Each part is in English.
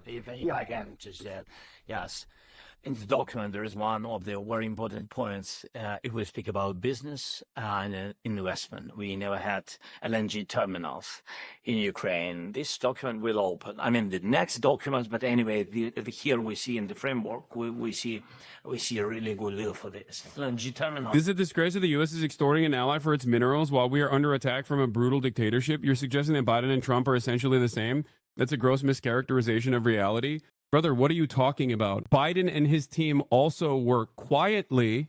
If I can just yes. In the document, there is one of the very important points. If we speak about business and investment, we never had LNG terminals in Ukraine. This document will open. I mean, the next documents, but anyway, here we see in the framework, we see a really good deal for this LNG terminal. This is a disgrace that the U.S. is extorting an ally for its minerals while we are under attack from a brutal dictatorship. You're suggesting that Biden and Trump are essentially the same? That's a gross mischaracterization of reality. Brother, what are you talking about? Biden and his team also were quietly,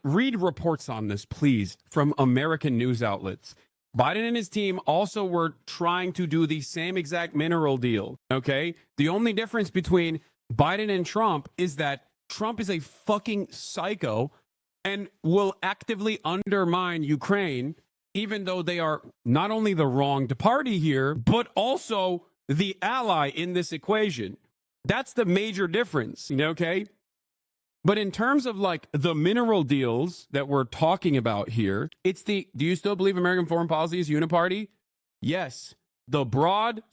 read reports on this, please, from American news outlets. Biden and his team also were trying to do the same exact mineral deal, okay? The only difference between Biden and Trump is that Trump is a fucking psycho and will actively undermine Ukraine, even though they are not only the wronged party here, but also the ally in this equation. That's the major difference, okay? But in terms of the mineral deals that we're talking about here, do you still believe American foreign policy is uniparty? Yes. The broad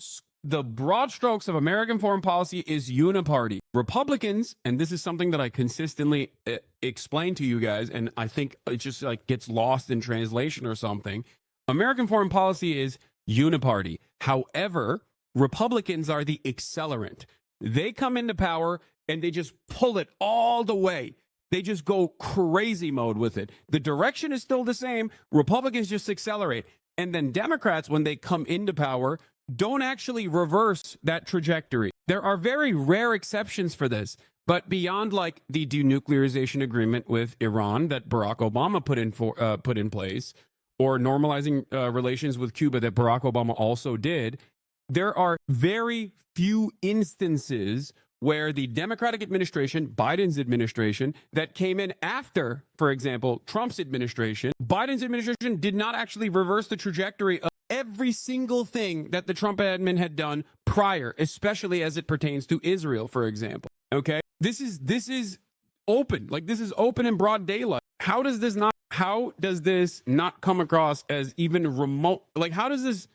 strokes of American foreign policy is uniparty. Republicans, and this is something that I consistently explain to you guys, and I think it just gets lost in translation or something. American foreign policy is uniparty. However, Republicans are the accelerant. They come into power and they just pull it all the way. They just go crazy mode with it. The direction is still the same. Republicans just accelerate. And then Democrats, when they come into power, don't actually reverse that trajectory. There are very rare exceptions for this. But beyond the denuclearization agreement with Iran that Barack Obama put in place, or normalizing relations with Cuba that Barack Obama also did, there are very few instances where the Democratic administration, Biden's administration, that came in after, for example, Trump's administration, Biden's administration did not actually reverse the trajectory of every single thing that the Trump admin had done prior, especially as it pertains to Israel, for example. Okay? This is open. This is open in broad daylight. How does this not come across as even remote? How does it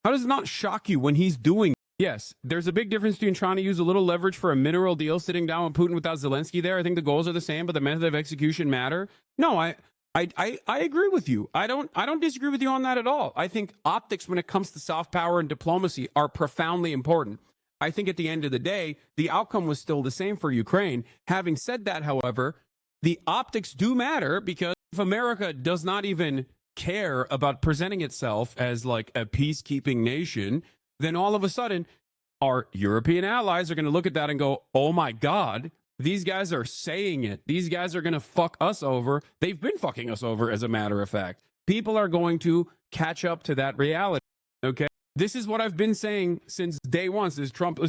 not shock you when he's doing? Yes, there's a big difference between trying to use a little leverage for a mineral deal, sitting down with Putin without Zelensky there. I think the goals are the same, but the method of execution matter. No, I agree with you. I don't disagree with you on that at all. I think optics, when it comes to soft power and diplomacy, are profoundly important. I think at the end of the day, the outcome was still the same for Ukraine. Having said that, however, the optics do matter, because if America does not even care about presenting itself as a peacekeeping nation, then all of a sudden our European allies are going to look at that and go, oh my God, these guys are saying it. These guys are going to fuck us over. They've been fucking us over, as a matter of fact. People are going to catch up to that reality. Okay. This is what I've been saying since day one, since Trump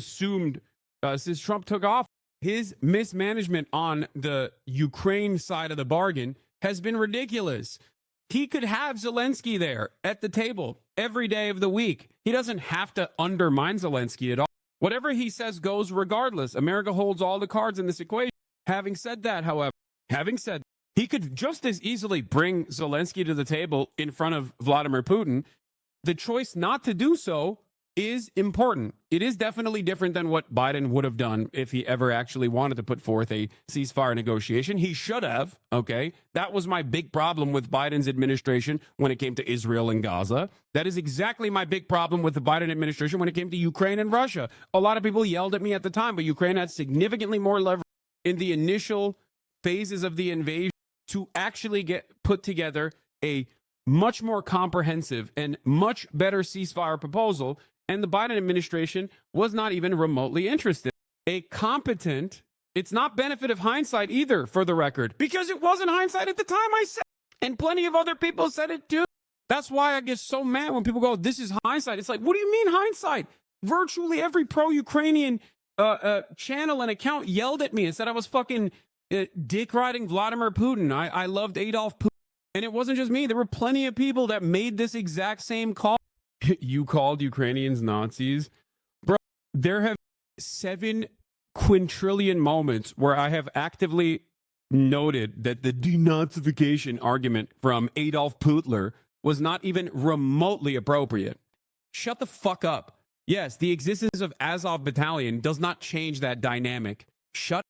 took off. His mismanagement on the Ukraine side of the bargain has been ridiculous. He could have Zelensky there at the table every day of the week. He doesn't have to undermine Zelensky at all. Whatever he says goes regardless. America holds all the cards in this equation. Having said that, however, he could just as easily bring Zelensky to the table in front of Vladimir Putin. The choice not to do so is important. It is definitely different than what Biden would have done if he ever actually wanted to put forth a ceasefire negotiation. He should have, okay? That was my big problem with Biden's administration when it came to Israel and Gaza. That is exactly my big problem with the Biden administration when it came to Ukraine and Russia. A lot of people yelled at me at the time, but Ukraine had significantly more leverage in the initial phases of the invasion to actually put together a much more comprehensive and much better ceasefire proposal. And the Biden administration was not even remotely interested. It's not benefit of hindsight either, for the record, because it wasn't hindsight at the time I said it. And plenty of other people said it too. That's why I get so mad when people go, this is hindsight. It's what do you mean hindsight? Virtually every pro-Ukrainian channel and account yelled at me and said I was fucking dick riding Vladimir Putin. I loved Adolf Putin. And it wasn't just me. There were plenty of people that made this exact same call. You called Ukrainians Nazis? Bro, there have 7 quintillion moments where I have actively noted that the denazification argument from Adolf Hitler was not even remotely appropriate. Shut the fuck up. Yes, the existence of Azov Battalion does not change that dynamic. Shut.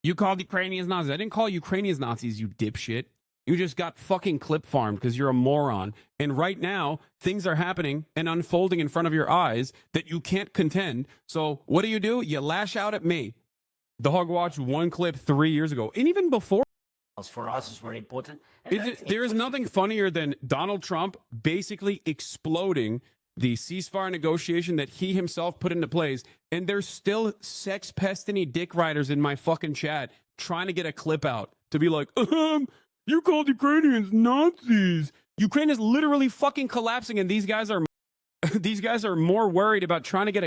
You called Ukrainians Nazis. I didn't call Ukrainians Nazis, you dipshit. You just got fucking clip farmed because you're a moron. And right now, things are happening and unfolding in front of your eyes that you can't contend. So what do? You lash out at me. Dog watched one clip 3 years ago. And even before. For us, is very important. There is nothing funnier than Donald Trump basically exploding the ceasefire negotiation that he himself put into place. And there's still sex pestiny dick riders in my fucking chat trying to get a clip out to be like, you called Ukrainians Nazis. Ukraine is literally fucking collapsing, and these guys are more worried about trying to get a